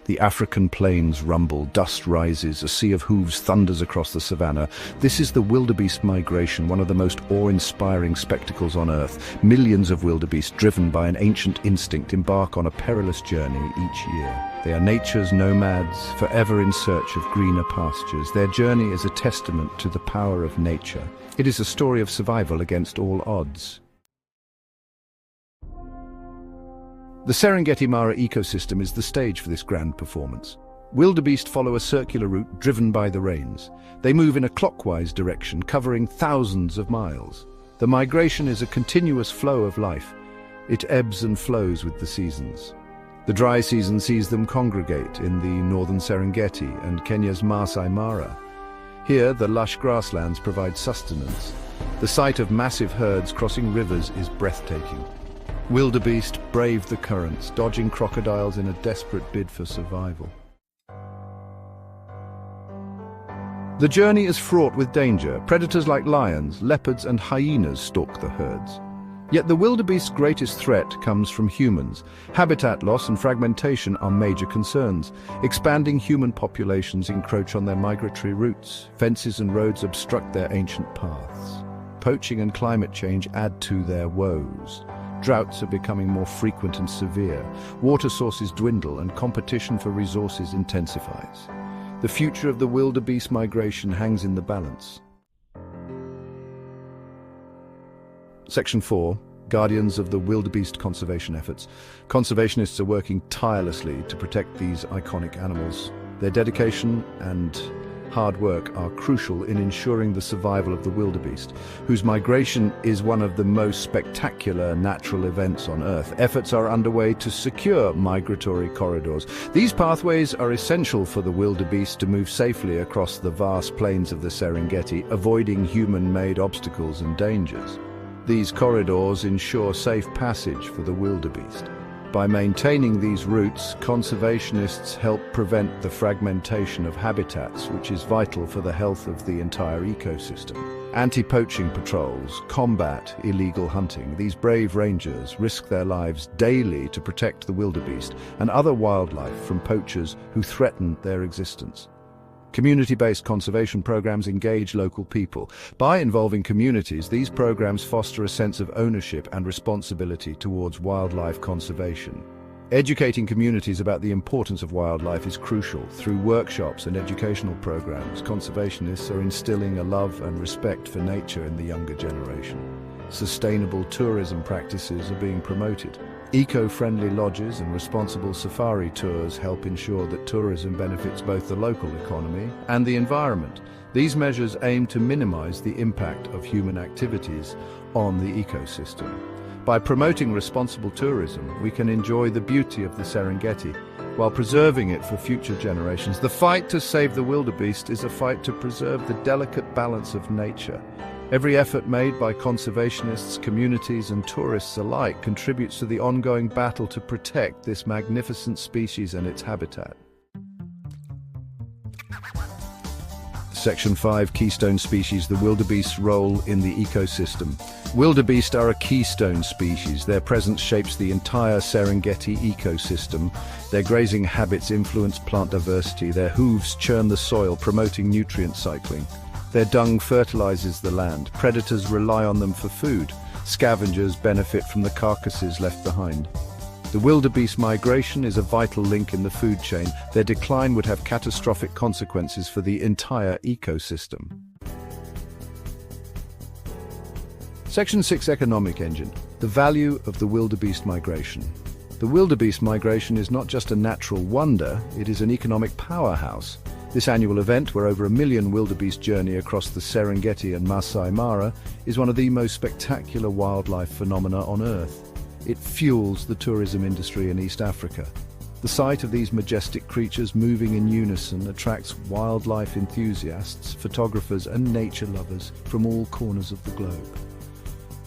The African plains rumble, dust rises, a sea of hooves thunders across the savanna. This is the wildebeest migration, one of the most awe-inspiring spectacles on Earth. Millions of wildebeest, driven by an ancient instinct, embark on a perilous journey each year. They are nature's nomads, forever in search of greener pastures. Their journey is a testament to the power of nature. It is a story of survival against all odds. The Serengeti Mara ecosystem is the stage for this grand performance. Wildebeest follow a circular route driven by the rains. They move in a clockwise direction, covering thousands of miles. The migration is a continuous flow of life. It ebbs and flows with the seasons. The dry season sees them congregate in the northern Serengeti and Kenya's Masai Mara. Here, the lush grasslands provide sustenance. The sight of massive herds crossing rivers is breathtaking. Wildebeest brave the currents, dodging crocodiles in a desperate bid for survival. The journey is fraught with danger. Predators like lions, leopards and hyenas stalk the herds. Yet the wildebeest's greatest threat comes from humans. Habitat loss and fragmentation are major concerns. Expanding human populations encroach on their migratory routes. Fences and roads obstruct their ancient paths. Poaching and climate change add to their woes. Droughts are becoming more frequent and severe. Water sources dwindle and competition for resources intensifies. The future of the wildebeest migration hangs in the balance. Section 4. Guardians of the wildebeest conservation efforts. Conservationists are working tirelessly to protect these iconic animals. Their dedication and hard work are crucial in ensuring the survival of the wildebeest, whose migration is one of the most spectacular natural events on Earth. Efforts are underway to secure migratory corridors. These pathways are essential for the wildebeest to move safely across the vast plains of the Serengeti, avoiding human-made obstacles and dangers. These corridors ensure safe passage for the wildebeest. By maintaining these routes, conservationists help prevent the fragmentation of habitats, which is vital for the health of the entire ecosystem. Anti-poaching patrols combat illegal hunting. These brave rangers risk their lives daily to protect the wildebeest and other wildlife from poachers who threaten their existence. Community-based conservation programs engage local people. By involving communities, these programs foster a sense of ownership and responsibility towards wildlife conservation. Educating communities about the importance of wildlife is crucial. Through workshops and educational programs, conservationists are instilling a love and respect for nature in the younger generation. Sustainable tourism practices are being promoted. Eco-friendly lodges and responsible safari tours help ensure that tourism benefits both the local economy and the environment. These measures aim to minimize the impact of human activities on the ecosystem. By promoting responsible tourism, we can enjoy the beauty of the Serengeti while preserving it for future generations. The fight to save the wildebeest is a fight to preserve the delicate balance of nature. Every effort made by conservationists, communities and tourists alike contributes to the ongoing battle to protect this magnificent species and its habitat. Section 5. Keystone species. The wildebeest's role in the ecosystem. Wildebeest are a keystone species. Their presence shapes the entire Serengeti ecosystem. Their grazing habits influence plant diversity. Their hooves churn the soil, promoting nutrient cycling. Their dung fertilizes the land. Predators rely on them for food. Scavengers benefit from the carcasses left behind. The wildebeest migration is a vital link in the food chain. Their decline would have catastrophic consequences for the entire ecosystem. Section 6. Economic engine. The value of the wildebeest migration. The wildebeest migration is not just a natural wonder, it is an economic powerhouse. This annual event, where over 1 million wildebeest journey across the Serengeti and Masai Mara, is one of the most spectacular wildlife phenomena on Earth. It fuels the tourism industry in East Africa. The sight of these majestic creatures moving in unison attracts wildlife enthusiasts, photographers and nature lovers from all corners of the globe.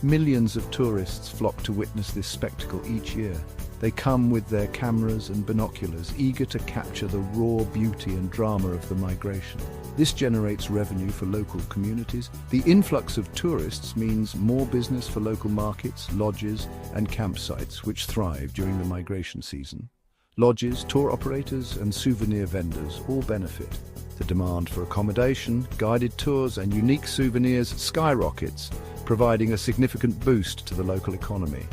Millions of tourists flock to witness this spectacle each year. They come with their cameras and binoculars, eager to capture the raw beauty and drama of the migration. This generates revenue for local communities. The influx of tourists means more business for local markets, lodges, and campsites, which thrive during the migration season. Lodges, tour operators, and souvenir vendors all benefit. The demand for accommodation, guided tours, and unique souvenirs skyrockets, providing a significant boost to the local economy.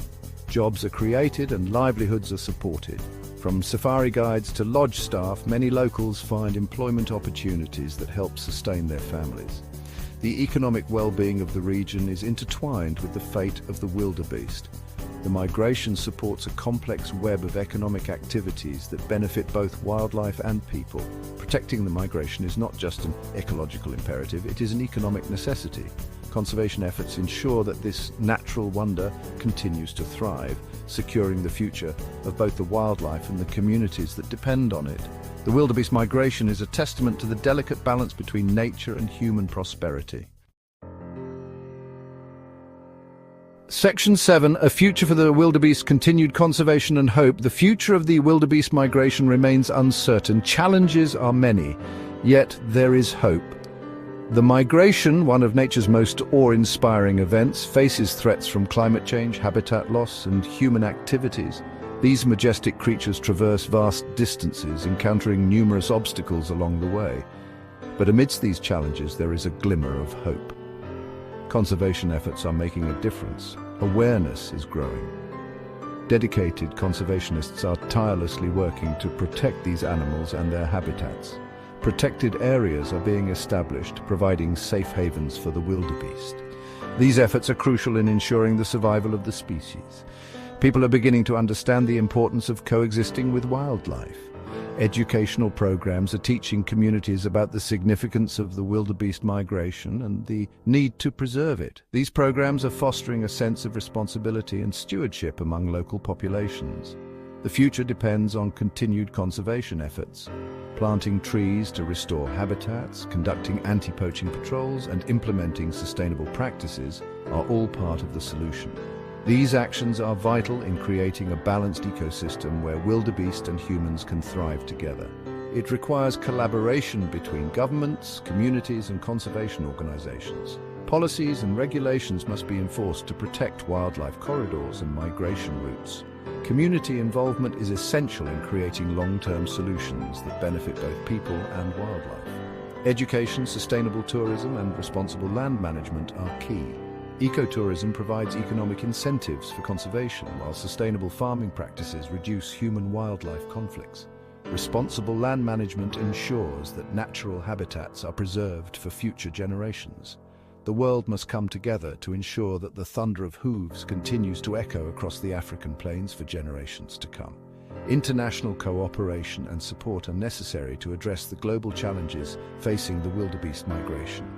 Jobs are created and livelihoods are supported. From safari guides to lodge staff, many locals find employment opportunities that help sustain their families. The economic well-being of the region is intertwined with the fate of the wildebeest. The migration supports a complex web of economic activities that benefit both wildlife and people. Protecting the migration is not just an ecological imperative, it is an economic necessity. Conservation efforts ensure that this natural wonder continues to thrive, securing the future of both the wildlife and the communities that depend on it. The wildebeest migration is a testament to the delicate balance between nature and human prosperity. Section 7, A Future for the Wildebeest, Continued Conservation and Hope. The future of the wildebeest migration remains uncertain. Challenges are many, yet there is hope. The migration, one of nature's most awe-inspiring events, faces threats from climate change, habitat loss, and human activities. These majestic creatures traverse vast distances, encountering numerous obstacles along the way. But amidst these challenges, there is a glimmer of hope. Conservation efforts are making a difference. Awareness is growing. Dedicated conservationists are tirelessly working to protect these animals and their habitats. Protected areas are being established, providing safe havens for the wildebeest. These efforts are crucial in ensuring the survival of the species. People are beginning to understand the importance of coexisting with wildlife. Educational programs are teaching communities about the significance of the wildebeest migration and the need to preserve it. These programs are fostering a sense of responsibility and stewardship among local populations. The future depends on continued conservation efforts. Planting trees to restore habitats, conducting anti-poaching patrols, and implementing sustainable practices are all part of the solution. These actions are vital in creating a balanced ecosystem where wildebeest and humans can thrive together. It requires collaboration between governments, communities, and conservation organizations. Policies and regulations must be enforced to protect wildlife corridors and migration routes. Community involvement is essential in creating long-term solutions that benefit both people and wildlife. Education, sustainable tourism, and responsible land management are key. Ecotourism provides economic incentives for conservation, while sustainable farming practices reduce human-wildlife conflicts. Responsible land management ensures that natural habitats are preserved for future generations. The world must come together to ensure that the thunder of hooves continues to echo across the African plains for generations to come. International cooperation and support are necessary to address the global challenges facing the wildebeest migration.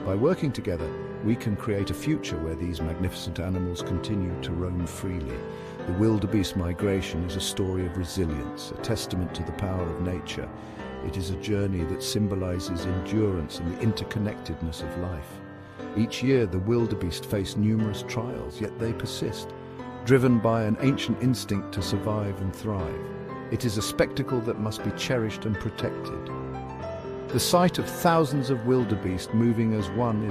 By working together, we can create a future where these magnificent animals continue to roam freely. The wildebeest migration is a story of resilience, a testament to the power of nature. It is a journey that symbolizes endurance and the interconnectedness of life. Each year, the wildebeest face numerous trials, yet they persist, driven by an ancient instinct to survive and thrive. It is a spectacle that must be cherished and protected. The sight of thousands of wildebeest moving as one is